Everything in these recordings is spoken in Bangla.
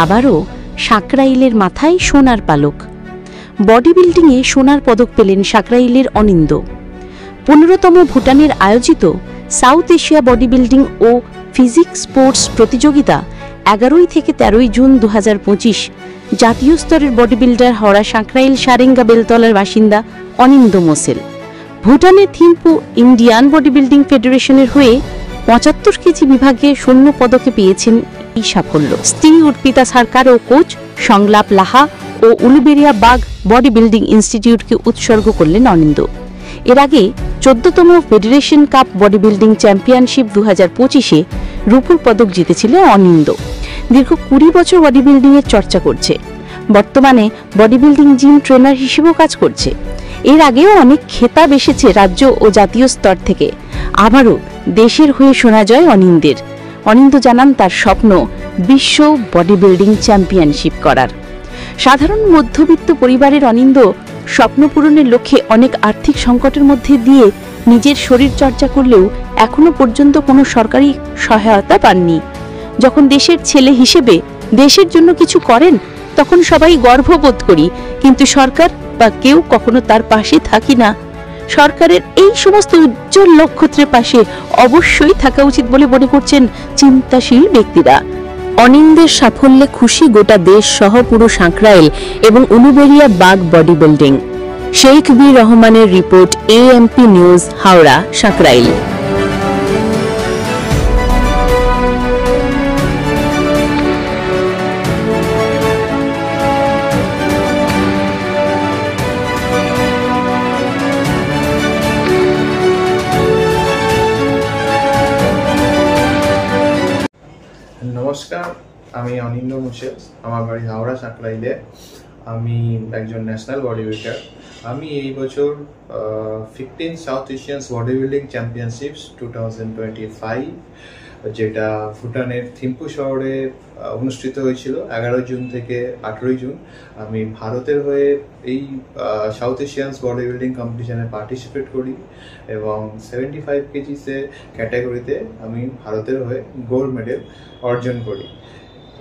আবারও সাকরাইলের মাথায় সোনার পালক। বডি বিল্ডিংয়ে সোনার পদক পেলেন সাকরাইলের অনিন্দ। 15তম ভুটানের আয়োজিত সাউথ এশিয়া বডি বিল্ডিং ও ফিজিক্স স্পোর্টস প্রতিযোগিতা 11 থেকে 13 জুন 2025 জাতীয় স্তরের বডি বিল্ডার হওয়া সাকরাইল সারেঙ্গা বেলতলার বাসিন্দা অনিন্দ মোসেল ভুটানের থিম্পু ইন্ডিয়ান বডি বিল্ডিং ফেডারেশনের হয়ে 75 কেজি বিভাগে স্বর্ণ পদকে পেয়েছেন এই সাফল্য। স্ত্রী অর্পিতা সরকার ও কোচ সংলাপ লাহা ও উলুবেড়িয়া বাগ বডি বিল্ডিং ইনস্টিটিউটকে উৎসর্গ করলেন অনিন্দ। এর আগে 14তম federation cup body building championship 2025-এ রূপোর পদক জিতেছিল অনিন্দ। দীর্ঘ 20 বছর বডি বিল্ডিং এর চর্চা করছে। বর্তমানে বডি বিল্ডিং জিম ট্রেনার হিসেবেও কাজ করছে। এর আগেও অনেক খেতাব এসেছে রাজ্য ও জাতীয় স্তর থেকে। আবারও দেশের হয়ে শোনা যায় অনিন্দের। অনিন্দ জানান তার স্বপ্ন বিশ্ব বডি বিল্ডিং চ্যাম্পিয়নশিপ করার। সাধারণ মধ্যবিত্ত পরিবারের অনিন্দ স্বপ্ন পূরণের লক্ষ্যে অনেক আর্থিক সংকটের মধ্যে দিয়ে নিজের শরীর চর্চা করলেও এখনো পর্যন্ত কোনো সরকারি সহায়তা পাননি। যখন দেশের ছেলে হিসেবে দেশের জন্য কিছু করেন তখন সবাই গর্ববোধ করি, কিন্তু সরকার বা কেউ কখনো তার পাশে থাকি না। সরকারের এই সমস্ত উজ্জ্বল নক্ষত্রের পাশে অবশ্যই থাকা উচিত বলে মনে করছেন চিন্তাশীল ব্যক্তিরা। অনিন্দের সাফল্যে খুশি গোটা দেশ সহ পুরো সাকরাইল এবং Uluberia bug body building. Sheikh Bir রহমানের report, AMP news, Howrah, Sankrail. নমস্কার, আমি অনিন্দ মোসেল। আমার বাড়ি হাওড়া সাকরাইলে। আমি একজন ন্যাশনাল বডি বিল্ডার। আমি এই বছর 15 সাউথ এশিয়ান বডি বিল্ডিং চ্যাম্পিয়নশিপস 2025 যেটা ভুটানের থিম্পু শহরে অনুষ্ঠিত হয়েছিল 11 জুন থেকে 18 জুন, আমি ভারতের হয়ে এই সাউথ এশিয়ান বডি বিল্ডিং কম্পিটিশনে পার্টিসিপেট করি এবং 75 কেজিসে ক্যাটাগরিতে আমি ভারতের হয়ে গোল্ড মেডেল অর্জন করি।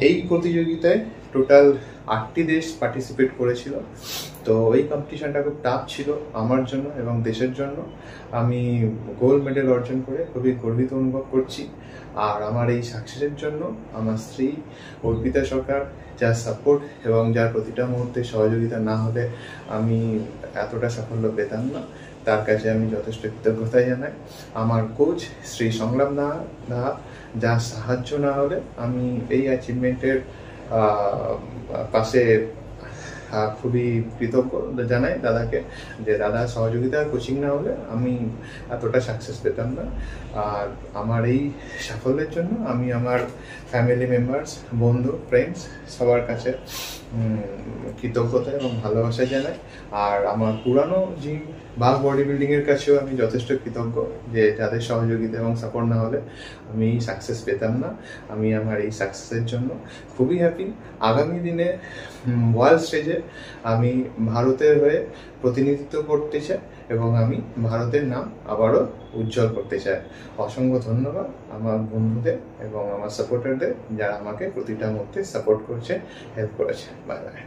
এই প্রতিযোগিতায় টোটাল 8টি দেশ পার্টিসিপেট করেছিল। তো এই কম্পিটিশনটা খুব টাফ ছিল আমার জন্য এবং দেশের জন্য। আমি গোল্ড মেডেল অর্জন করে খুবই গর্বিত অনুভব করছি। আর আমার এই সাকসেসের জন্য আমার স্ত্রী অর্পিতা সরকার, যার সাপোর্ট এবং যার প্রতিটা মুহূর্তে সহযোগিতা না হলে আমি এতটা সাফল্য পেতাম না, তার কাছে আমি যথেষ্ট কৃতজ্ঞতা জানাই। আমার কোচ শ্রী সংলাপ লাহা, যার সাহায্য না হলে আমি এই অ্যাচিভমেন্টের পাশে খুবই কৃতজ্ঞ জানাই দাদাকে, যে দাদা সহযোগিতা কোচিং না হলে আমি এতটা সাকসেস পেতাম না। আর আমার এই সাফল্যের জন্য আমি আমার ফ্যামিলি মেম্বার্স, বন্ধু, ফ্রেন্ডস সবার কাছে কৃতজ্ঞতা এবং ভালোবাসা জানাই। আর আমার পুরানো জিম বাগ বডি বিল্ডিংয়ের কাছেও আমি যথেষ্ট কৃতজ্ঞ, যে যাদের সহযোগিতা এবং সাপোর্ট না হলে আমি সাকসেস পেতাম না। আমি আমার এই সাকসেসের জন্য খুবই হ্যাপি। আগামী দিনে ওয়ার্ল্ড স্টেজে আমি ভারতের হয়ে প্রতিনিধিত্ব করতে চাই এবং আমি ভারতের নাম আবারও উজ্জ্বল করতে চাই। অসংখ্য ধন্যবাদ আমার বন্ধুদের এবং আমার সাপোর্টারদের, যারা আমাকে প্রতিটা মুহূর্তে সাপোর্ট করছে, হেল্প করেছে। Bye bye.